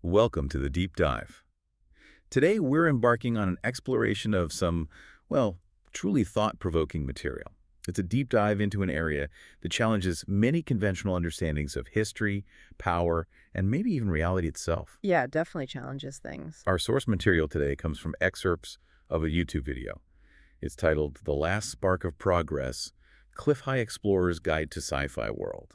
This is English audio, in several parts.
Welcome to the Deep Dive. Today we're embarking on an exploration of some, well, truly thought-provoking material. It's a deep dive into an area that challenges many conventional understandings of history, power, and maybe even reality itself. Yeah, definitely challenges things. Our source material today comes from excerpts of a YouTube video. It's titled The Last Spark of Progress, Clif High Explorer's Guide to Sci-Fi World.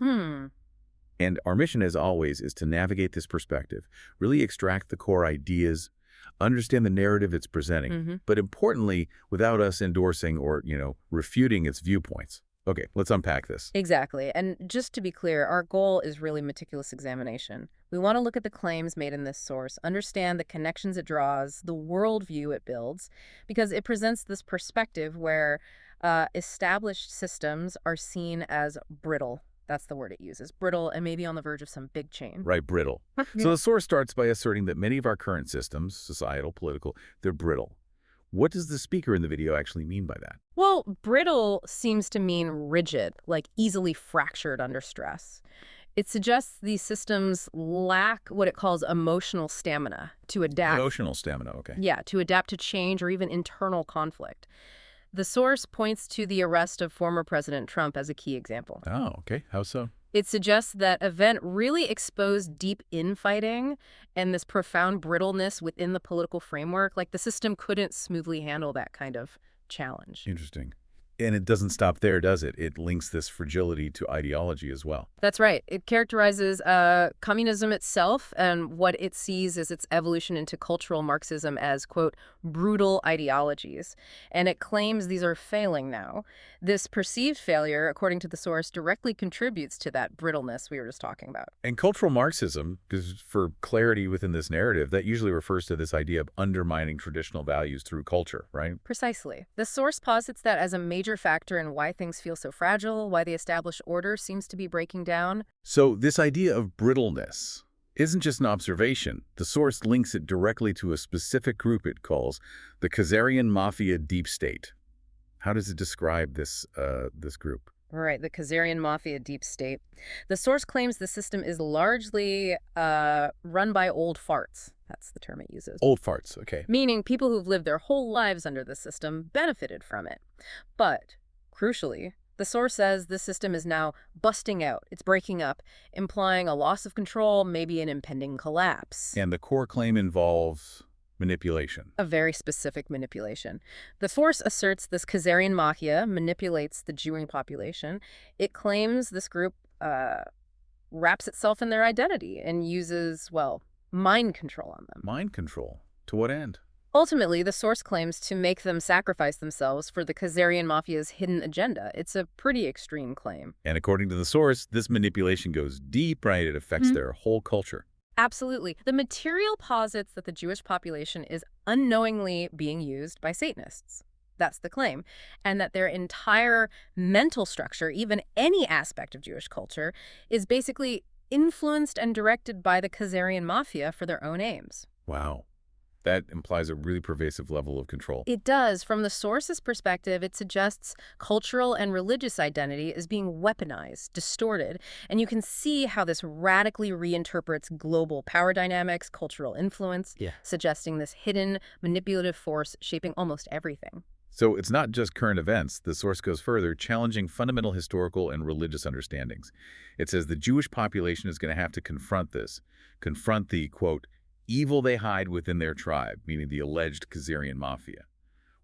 And our mission, as always, is to navigate this perspective, really extract the core ideas, understand the narrative it's presenting, but importantly, without us endorsing or, refuting its viewpoints. Okay, let's unpack this. Exactly. And just to be clear, our goal is really meticulous examination. We want to look at the claims made in this source, understand the connections it draws, the worldview it builds, because it presents this perspective where established systems are seen as brittle. That's the word it uses, brittle, and maybe on the verge of some big change. Right, brittle. So the source starts by asserting that many of our current systems, societal, political, they're brittle. What does the speaker in the video actually mean by that? Well, brittle seems to mean rigid, like easily fractured under stress. It suggests these systems lack what it calls emotional stamina to adapt. Emotional stamina, okay. Yeah, to adapt to change or even internal conflict. The source points to the arrest of former President Trump as a key example. Oh, okay. How so? It suggests that event really exposed deep infighting and this profound brittleness within the political framework. Like the system couldn't smoothly handle that kind of challenge. Interesting. And it doesn't stop there, does it? It links this fragility to ideology as well. That's right. It characterizes communism itself and what it sees as its evolution into cultural Marxism as, quote, brutal ideologies. And it claims these are failing now. This perceived failure, according to the source, directly contributes to that brittleness we were just talking about. And cultural Marxism, because for clarity within this narrative, that usually refers to this idea of undermining traditional values through culture, right? Precisely. The source posits that as a major factor in why things feel so fragile, why the established order seems to be breaking down. So this idea of brittleness isn't just an observation. The source links it directly to a specific group it calls the Khazarian Mafia deep state. How does it describe this group? Right, the Khazarian Mafia deep state. The source claims the system is largely run by old farts. That's the term it uses. Old farts, okay. Meaning people who've lived their whole lives under the system benefited from it. But, crucially, the source says this system is now busting out. It's breaking up, implying a loss of control, maybe an impending collapse. And the core claim involves manipulation. A very specific manipulation. The source asserts this Khazarian Mafia manipulates the Jewish population. It claims this group wraps itself in their identity and uses, well, mind control on them. Mind control? To what end? Ultimately, the source claims to make them sacrifice themselves for the Khazarian Mafia's hidden agenda. It's a pretty extreme claim. And according to the source, this manipulation goes deep, right? It affects their whole culture. Absolutely. The material posits that the Jewish population is unknowingly being used by Satanists. That's the claim. And that their entire mental structure, even any aspect of Jewish culture, is basically influenced and directed by the Khazarian Mafia for their own aims. Wow. That implies a really pervasive level of control. It does. From the source's perspective, it suggests cultural and religious identity is being weaponized, distorted, and you can see how this radically reinterprets global power dynamics, cultural influence, suggesting this hidden, manipulative force shaping almost everything. So it's not just current events. The source goes further, challenging fundamental historical and religious understandings. It says the Jewish population is going to have to confront this, confront the, quote, evil they hide within their tribe, meaning the alleged Gazerian Mafia.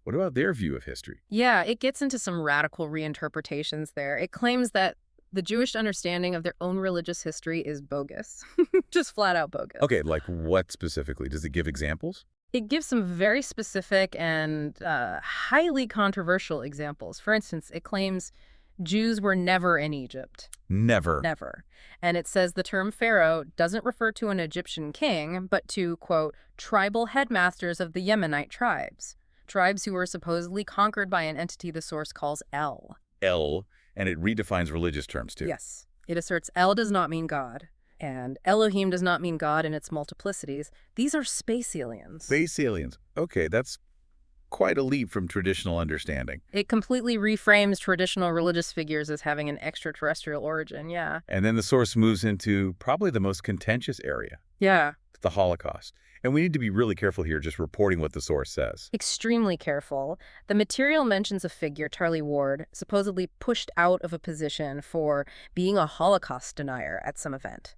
What about their view of history? Yeah, it gets into some radical reinterpretations there. It claims that the Jewish understanding of their own religious history is bogus. Just flat out bogus. Okay, like what specifically? Does it give examples? It gives some very specific and highly controversial examples. For instance, it claims Jews were never in Egypt. Never. Never. And it says the term Pharaoh doesn't refer to an Egyptian king, but to, quote, tribal headmasters of the Yemenite tribes. Tribes who were supposedly conquered by an entity the source calls El. El, and it redefines religious terms too. Yes. It asserts El does not mean God, and Elohim does not mean God in its multiplicities. These are space aliens. Space aliens. Okay, that's quite a leap from traditional understanding. It completely reframes traditional religious figures as having an extraterrestrial origin, yeah. And then the source moves into probably the most contentious area. Yeah. the Holocaust. And we need to be really careful here just reporting what the source says. Extremely careful. The material mentions a figure, Charlie Ward, supposedly pushed out of a position for being a Holocaust denier at some event.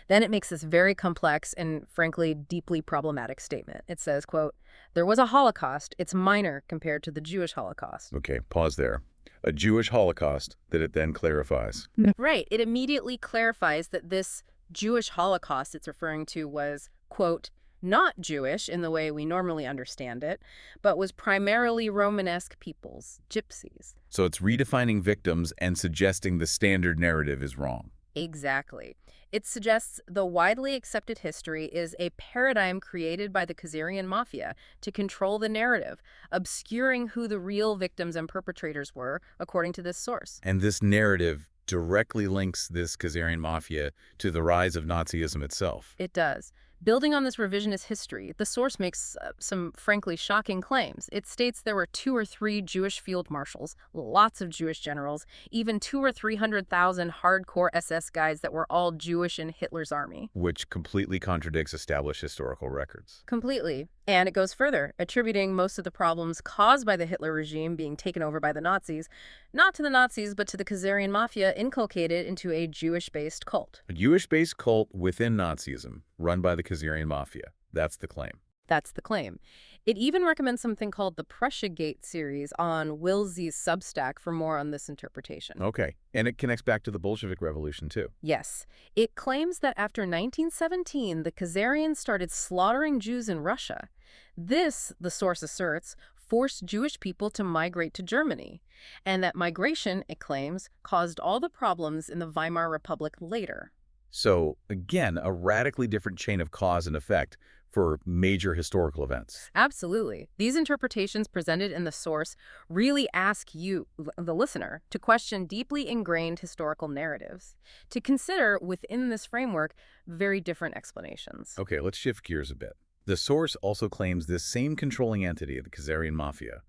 Then it makes this very complex and, frankly, deeply problematic statement. It says, quote, "There was a Holocaust. It's minor compared to the Jewish Holocaust." Okay, pause there. A Jewish Holocaust that it then clarifies. Right. It immediately clarifies that this Jewish Holocaust it's referring to was, quote, not Jewish in the way we normally understand it, but was primarily Romanesque peoples, gypsies. So it's redefining victims and suggesting the standard narrative is wrong. Exactly. It suggests the widely accepted history is a paradigm created by the Khazarian Mafia to control the narrative, obscuring who the real victims and perpetrators were, according to this source. And this narrative directly links this Khazarian Mafia to the rise of Nazism itself. It does. Building on this revisionist history, the source makes some frankly shocking claims. It states there were 2 or 3 Jewish field marshals, lots of Jewish generals, even 200,000 or 300,000 hardcore SS guys that were all Jewish in Hitler's army. Which completely contradicts established historical records. Completely. And it goes further, attributing most of the problems caused by the Hitler regime being taken over by the Nazis, not to the Nazis, but to the Khazarian Mafia inculcated into a Jewish-based cult. A Jewish-based cult within Nazism, run by the Khazarian Mafia. That's the claim. That's the claim. It even recommends something called the Prussia Gate series on Willsie's Substack for more on this interpretation. Okay, and it connects back to the Bolshevik Revolution, too. Yes. It claims that after 1917, the Khazarians started slaughtering Jews in Russia. This, the source asserts, forced Jewish people to migrate to Germany. And that migration, it claims, caused all the problems in the Weimar Republic later. So, again, a radically different chain of cause and effect for major historical events. Absolutely. These interpretations presented in the source really ask you, the listener, to question deeply ingrained historical narratives, to consider within this framework very different explanations. Okay, let's shift gears a bit. The source also claims this same controlling entity, the Khazarian Mafia,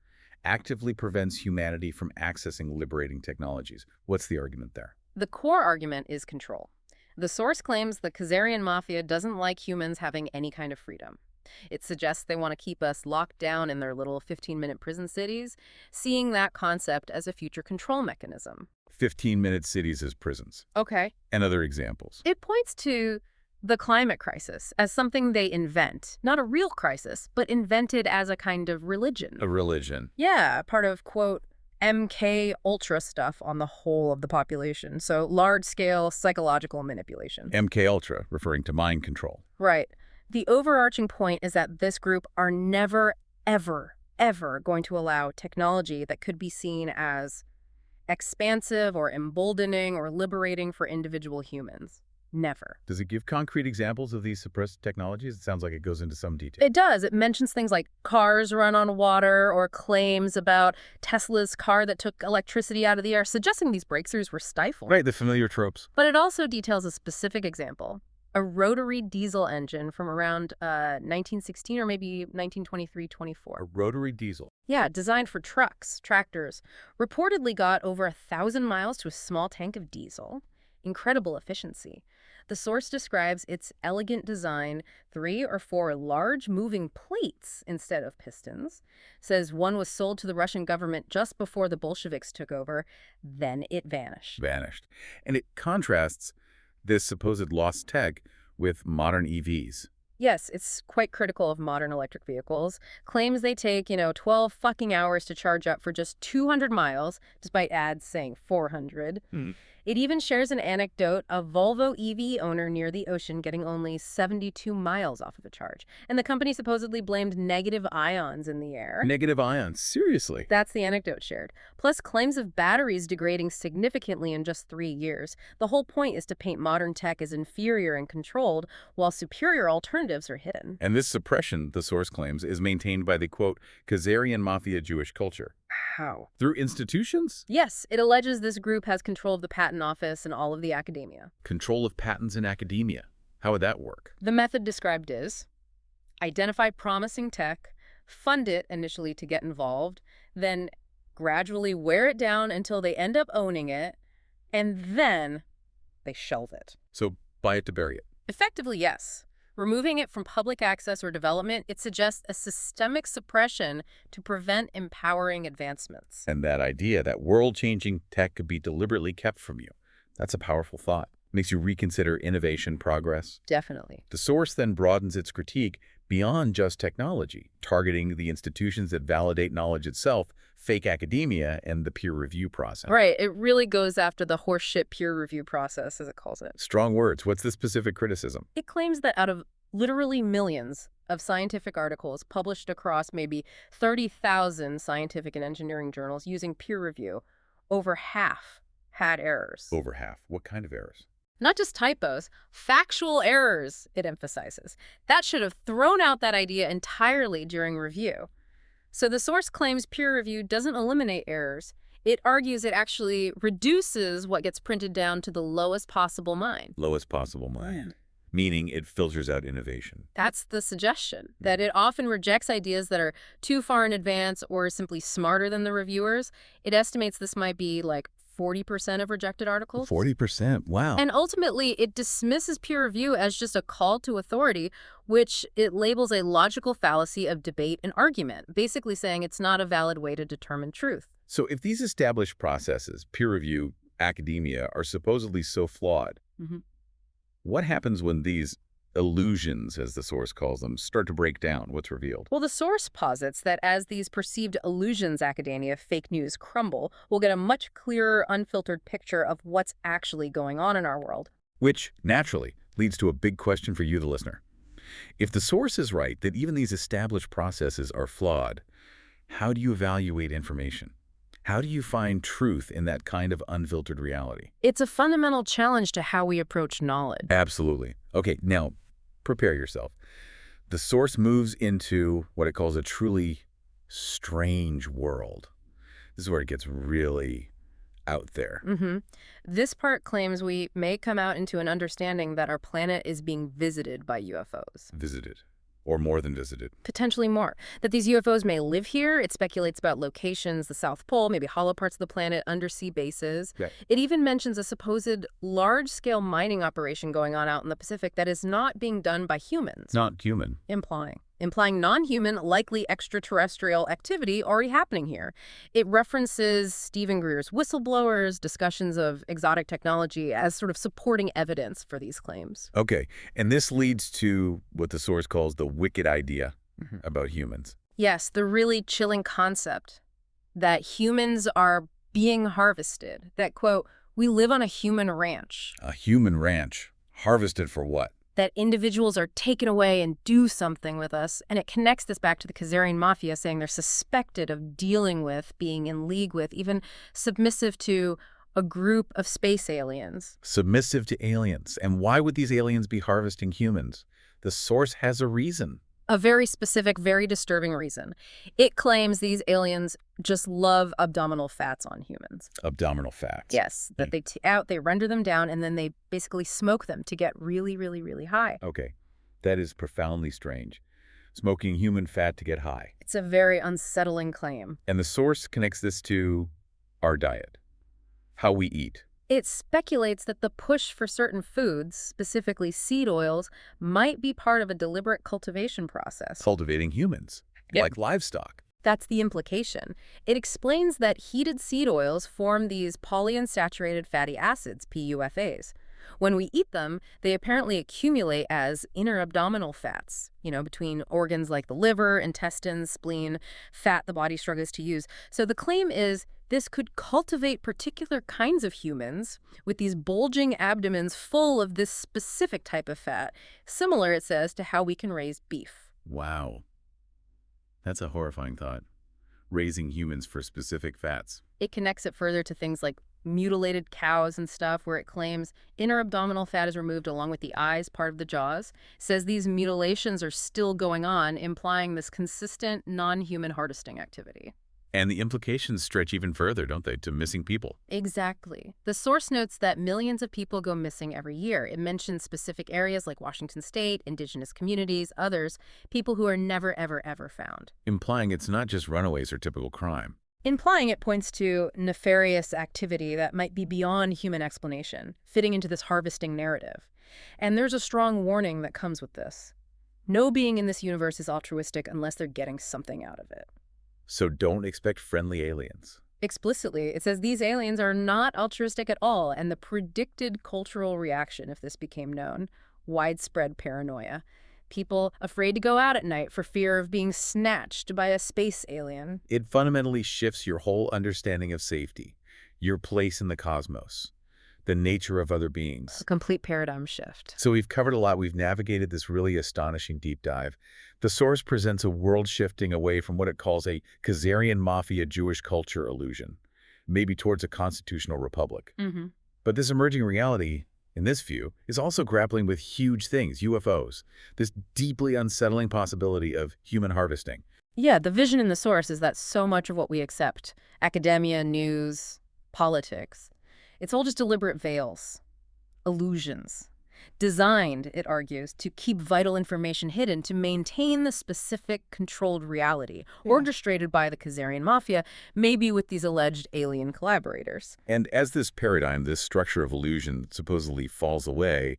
actively prevents humanity from accessing liberating technologies. What's the argument there? The core argument is control. The source claims the Khazarian Mafia doesn't like humans having any kind of freedom. It suggests they want to keep us locked down in their little 15-minute prison cities, seeing that concept as a future control mechanism. 15-minute cities as prisons. Okay. And other examples. It points to the climate crisis as something they invent, not a real crisis, but invented as a kind of religion. A religion. Yeah, part of, quote, MK Ultra stuff on the whole of the population. So large-scale psychological manipulation. MK Ultra, referring to mind control. Right. The overarching point is that this group are never, ever, ever going to allow technology that could be seen as expansive or emboldening or liberating for individual humans. Never. Does it give concrete examples of these suppressed technologies? It sounds like it goes into some detail. It does. It mentions things like cars run on water or claims about Tesla's car that took electricity out of the air, suggesting these breakthroughs were stifled. Right, the familiar tropes. But it also details a specific example, a rotary diesel engine from around 1916 or maybe 1923-24. A rotary diesel. Yeah, designed for trucks, tractors, reportedly got over 1,000 miles to a small tank of diesel. Incredible efficiency. The source describes its elegant design, 3 or 4 large moving plates instead of pistons. Says one was sold to the Russian government just before the Bolsheviks took over, then it vanished. And it contrasts this supposed lost tech with modern EVs. Yes, it's quite critical of modern electric vehicles. Claims they take, 12 fucking hours to charge up for just 200 miles, despite ads saying 400. It even shares an anecdote of Volvo EV owner near the ocean getting only 72 miles off of a charge. And the company supposedly blamed negative ions in the air. Negative ions? Seriously? That's the anecdote shared. Plus claims of batteries degrading significantly in just 3 years. The whole point is to paint modern tech as inferior and controlled, while superior alternatives are hidden. And this suppression, the source claims, is maintained by the, quote, Gazerian Mafia Jewish culture. How? Through institutions? Yes, it alleges this group has control of the patent office and all of the academia. Control of patents in academia. How would that work? The method described is identify promising tech, fund it initially to get involved, then gradually wear it down until they end up owning it, and then they shelve it. So buy it to bury it. Effectively, yes. Removing it from public access or development, it suggests a systemic suppression to prevent empowering advancements. And that idea that world-changing tech could be deliberately kept from you, that's a powerful thought. Makes you reconsider innovation, progress. Definitely. The source then broadens its critique beyond just technology, targeting the institutions that validate knowledge itself, fake academia, and the peer review process. Right. It really goes after the horseshit peer review process, as it calls it. Strong words. What's the specific criticism? It claims that out of literally millions of scientific articles published across maybe 30,000 scientific and engineering journals using peer review, over half had errors. Over half. What kind of errors? Not just typos, factual errors, it emphasizes. That should have thrown out that idea entirely during review. So the source claims peer review doesn't eliminate errors. It argues it actually reduces what gets printed down to the lowest possible mind. Lowest possible mind. Meaning it filters out innovation. That's the suggestion, that it often rejects ideas that are too far in advance or simply smarter than the reviewers. It estimates this might be like 40% of rejected articles. 40%. Wow. And ultimately, it dismisses peer review as just a call to authority, which it labels a logical fallacy of debate and argument, basically saying it's not a valid way to determine truth. So if these established processes, peer review, academia, are supposedly so flawed, what happens when these illusions, as the source calls them, start to break down? What's revealed? Well, the source posits that as these perceived illusions academia fake news crumble, we'll get a much clearer, unfiltered picture of what's actually going on in our world. Which, naturally, leads to a big question for you, the listener. If the source is right that even these established processes are flawed, how do you evaluate information? How do you find truth in that kind of unfiltered reality? It's a fundamental challenge to how we approach knowledge. Absolutely. Okay, now, prepare yourself. The source moves into what it calls a truly strange world. This is where it gets really out there. This part claims we may come out into an understanding that our planet is being visited by UFOs. Visited. Or more than visited. Potentially more. That these UFOs may live here. It speculates about locations, the South Pole, maybe hollow parts of the planet, undersea bases. Yeah. It even mentions a supposed large-scale mining operation going on out in the Pacific that is not being done by humans. Not human. Implying non-human, likely extraterrestrial activity already happening here. It references Stephen Greer's whistleblowers, discussions of exotic technology as sort of supporting evidence for these claims. Okay, and this leads to what the source calls the wicked idea about humans. Yes, the really chilling concept that humans are being harvested. That, quote, we live on a human ranch. A human ranch. Harvested for what? That individuals are taken away and do something with us. And it connects this back to the Khazarian Mafia, saying they're suspected of dealing with, being in league with, even submissive to a group of space aliens. Submissive to aliens. And why would these aliens be harvesting humans? The source has a reason. A very specific, very disturbing reason. It claims these aliens just love abdominal fats on humans. Abdominal fats. Yes, that they render them down and then they basically smoke them to get really, really, really high. Okay, that is profoundly strange. Smoking human fat to get high. It's a very unsettling claim. And the source connects this to our diet, how we eat. It speculates that the push for certain foods, specifically seed oils, might be part of a deliberate cultivation process. Cultivating humans, like livestock. That's the implication. It explains that heated seed oils form these polyunsaturated fatty acids, PUFAs. When we eat them, they apparently accumulate as inner abdominal fats, between organs like the liver, intestines, spleen, fat the body struggles to use. So the claim is this could cultivate particular kinds of humans with these bulging abdomens full of this specific type of fat, similar, it says, to how we can raise beef. Wow. That's a horrifying thought. Raising humans for specific fats. It connects it further to things like mutilated cows and stuff, where it claims inner abdominal fat is removed along with the eyes, part of the jaws. Says these mutilations are still going on, implying this consistent non-human harvesting activity. And the implications stretch even further, don't they, to missing people? Exactly. The source notes that millions of people go missing every year. It mentions specific areas like Washington State, indigenous communities, others, people who are never, ever, ever found. Implying it's not just runaways or typical crime. Implying it points to nefarious activity that might be beyond human explanation, fitting into this harvesting narrative. And there's a strong warning that comes with this. No being in this universe is altruistic unless they're getting something out of it. So don't expect friendly aliens. Explicitly, it says these aliens are not altruistic at all, and the predicted cultural reaction if this became known, widespread paranoia. People afraid to go out at night for fear of being snatched by a space alien. It fundamentally shifts your whole understanding of safety, your place in the cosmos, the nature of other beings. A complete paradigm shift. So we've covered a lot. We've navigated this really astonishing deep dive. The source presents a world shifting away from what it calls a Khazarian Mafia Jewish culture illusion, maybe towards a constitutional republic. But this emerging reality, in this view, is also grappling with huge things, UFOs, this deeply unsettling possibility of human harvesting. Yeah, the vision in the source is that so much of what we accept, academia, news, politics, it's all just deliberate veils, illusions, designed, it argues, to keep vital information hidden to maintain the specific controlled reality, orchestrated by the Khazarian Mafia, maybe with these alleged alien collaborators. And as this paradigm, this structure of illusion supposedly falls away,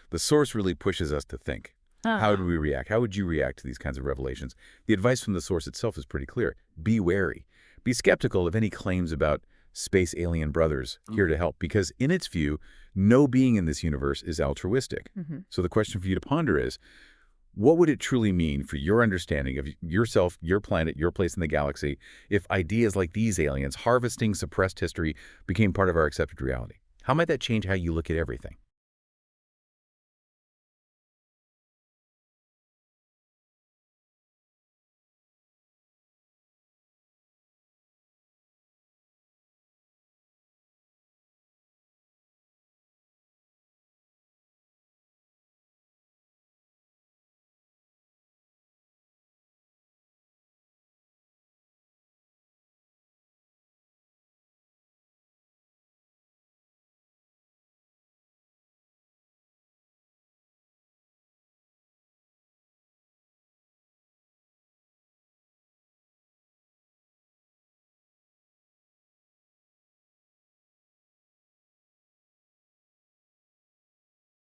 the source really pushes us to think. How do we react? How would you react to these kinds of revelations? The advice from the source itself is pretty clear. Be wary. Be skeptical of any claims about space alien brothers here to help, because in its view, no being in this universe is altruistic. So the question for you to ponder is, what would it truly mean for your understanding of yourself, your planet, your place in the galaxy, if ideas like these aliens harvesting suppressed history became part of our accepted reality? How might that change how you look at everything?